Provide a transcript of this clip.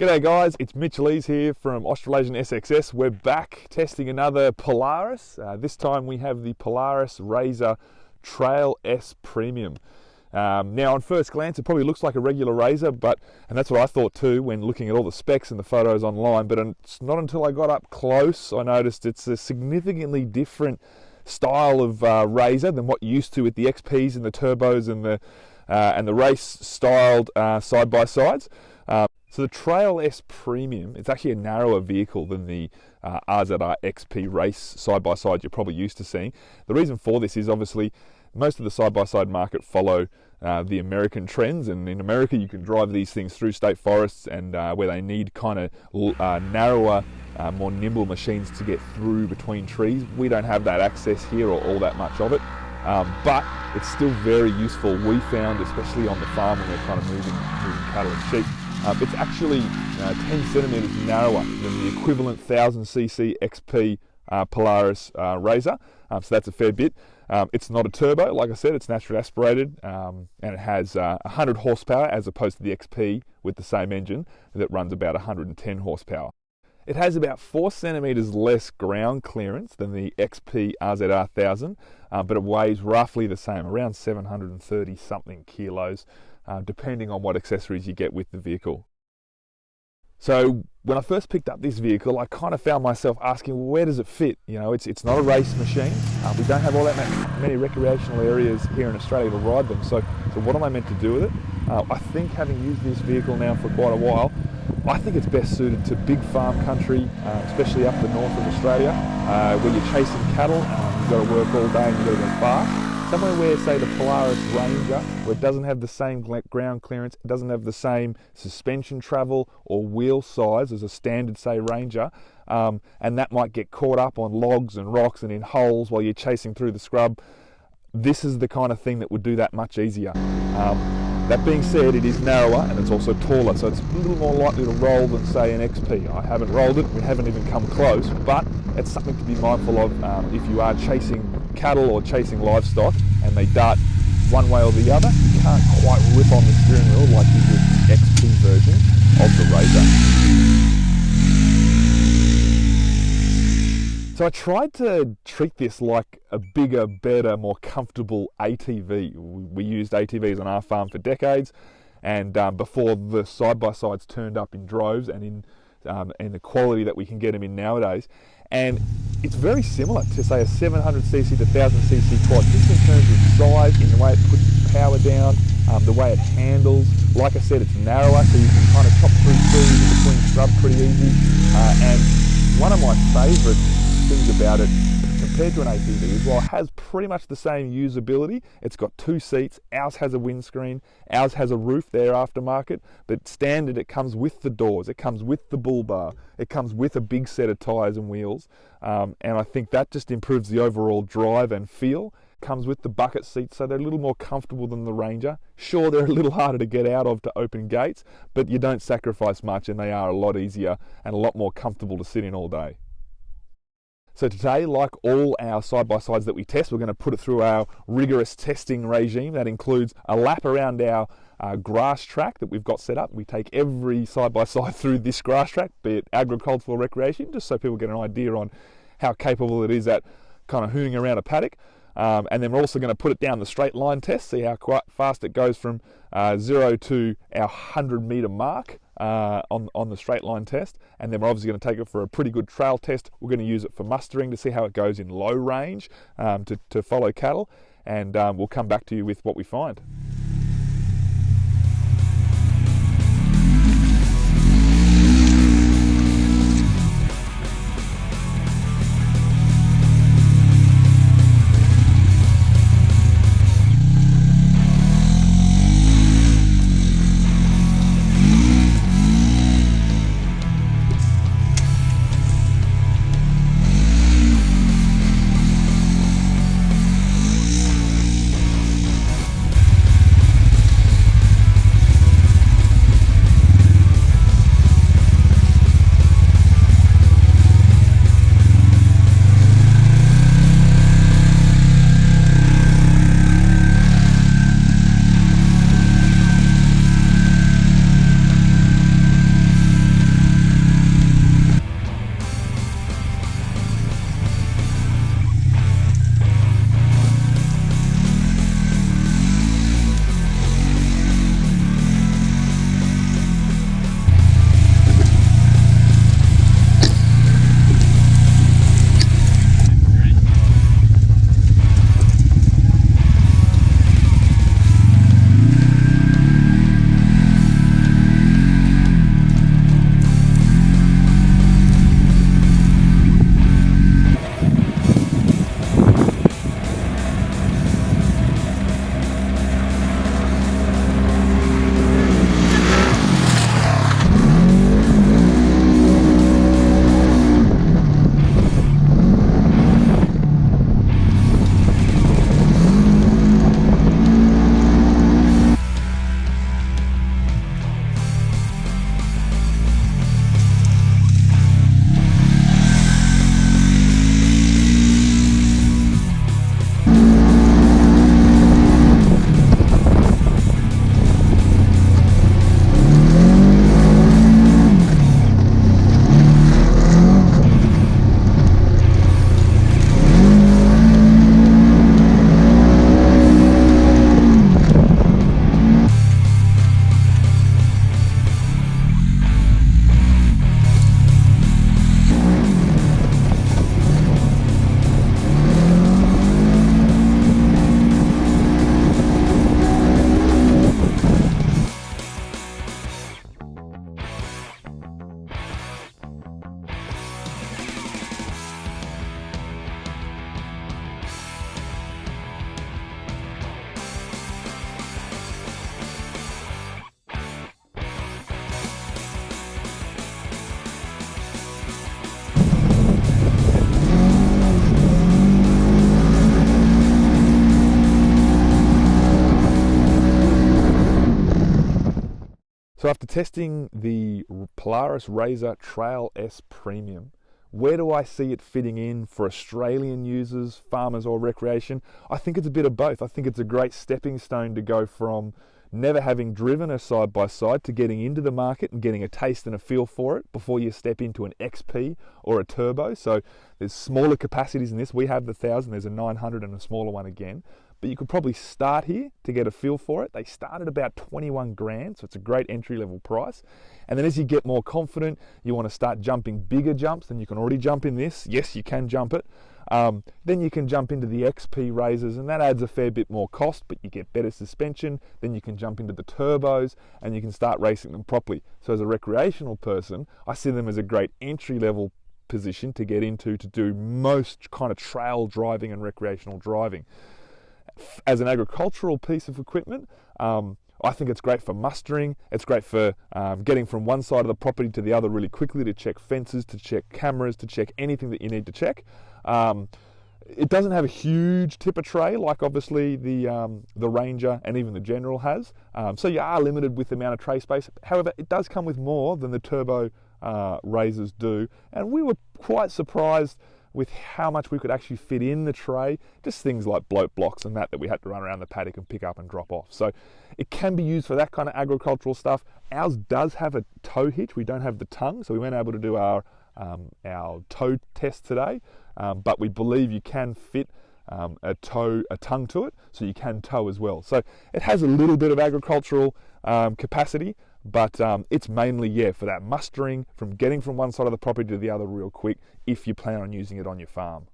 G'day guys, it's Mitch Lees here from Australasian SXS. We're back testing another Polaris. This time we have the Polaris RZR Trail S Premium. Now on first glance it probably looks like a regular RZR, and that's what I thought too when looking at all the specs and the photos online, but it's not until I got up close I noticed it's a significantly different style of RZR than what you're used to with the XPs and the turbos and the race styled side-by-sides. So the Trail S Premium, it's actually a narrower vehicle than the RZR XP race side-by-side you're probably used to seeing. The reason for this is obviously most of the side-by-side market follow the American trends, and in America you can drive these things through state forests and where they need kind of narrower, more nimble machines to get through between trees. We don't have that access here or all that much of it. But it's still very useful, we found, especially on the farm when we're kind of moving cattle and sheep. It's actually 10 centimetres narrower than the equivalent 1000cc XP Polaris RZR, so that's a fair bit. It's not a turbo, like I said, it's naturally aspirated, and it has 100 horsepower as opposed to the XP with the same engine that runs about 110 horsepower. It has about 4 centimetres less ground clearance than the XP RZR 1000, but it weighs roughly the same, around 730 something kilos, depending on what accessories you get with the vehicle. So when I first picked up this vehicle, I kind of found myself asking, well, where does it fit? You know, it's not a race machine. We don't have all that many recreational areas here in Australia to ride them. So what am I meant to do with it? I think, having used this vehicle now for quite a while, I think it's best suited to big farm country, especially up the north of Australia, where you're chasing cattle, you've got to work all day and you've got to go fast. Somewhere where, say, the Polaris Ranger, where it doesn't have the same ground clearance, it doesn't have the same suspension travel or wheel size as a standard, say, Ranger, and that might get caught up on logs and rocks and in holes while you're chasing through the scrub. This is the kind of thing that would do that much easier. That being said, it is narrower and it's also taller, so it's a little more likely to roll than, say, an XP. I haven't rolled it, we haven't even come close, but it's something to be mindful of if you are chasing cattle or chasing livestock and they dart one way or the other. You can't quite rip on the steering wheel like you would the XP version of the RZR. So I tried to treat this like a bigger, better, more comfortable ATV. We used ATVs on our farm for decades, and before the side-by-sides turned up in droves and in the quality that we can get them in nowadays. And it's very similar to, say, a 700cc to 1000cc quad, just in terms of size, in the way it puts power down, the way it handles. Like I said, it's narrower, so you can kind of chop through trees in between scrub pretty easy. And one of my favourite things about it compared to an ATV is, while it has pretty much the same usability, it's got 2 seats, ours has a windscreen, ours has a roof there aftermarket, but standard it comes with the doors, it comes with the bull bar, it comes with a big set of tyres and wheels, and I think that just improves the overall drive and feel. Comes with the bucket seats, so they're a little more comfortable than the Ranger. Sure, they're a little harder to get out of to open gates, but you don't sacrifice much and they are a lot easier and a lot more comfortable to sit in all day. So today, like all our side-by-sides that we test, we're going to put it through our rigorous testing regime. That includes a lap around our grass track that we've got set up. We take every side-by-side through this grass track, be it agricultural or recreation, just so people get an idea on how capable it is at kind of hooning around a paddock. And then we're also going to put it down the straight line test, see how quite fast it goes from 0 to our 100-metre mark on the straight line test. And then we're obviously going to take it for a pretty good trail test. We're going to use it for mustering to see how it goes in low range to follow cattle, and we'll come back to you with what we find. So after testing the Polaris RZR Trail S Premium, where do I see it fitting in for Australian users, farmers or recreation? I think it's a bit of both. I think it's a great stepping stone to go from never having driven a side-by-side to getting into the market and getting a taste and a feel for it before you step into an XP or a turbo. So there's smaller capacities in this. We have the 1000, there's a 900 and a smaller one again. But you could probably start here to get a feel for it. They start at about 21 grand, so it's a great entry-level price. And then as you get more confident, you want to start jumping bigger jumps than you can already jump in this. Yes, you can jump it. Then you can jump into the XP RZRs, and that adds a fair bit more cost, but you get better suspension. Then you can jump into the turbos, and you can start racing them properly. So as a recreational person, I see them as a great entry-level position to get into to do most kind of trail driving and recreational driving. As an agricultural piece of equipment, I think it's great for mustering. It's great for getting from one side of the property to the other really quickly, to check fences, to check cameras, to check anything that you need to check. It doesn't have a huge tipper tray like obviously the Ranger and even the General has, so you are limited with the amount of tray space. However, it does come with more than the turbo RZRs do, and we were quite surprised with how much we could actually fit in the tray, just things like bloat blocks and that we had to run around the paddock and pick up and drop off. So it can be used for that kind of agricultural stuff. Ours does have a tow hitch. We don't have the tongue, so we weren't able to do our tow test today, but we believe you can fit a tongue to it, so you can tow as well. So it has a little bit of agricultural capacity, but it's mainly, for that mustering, from getting from one side of the property to the other real quick, if you plan on using it on your farm.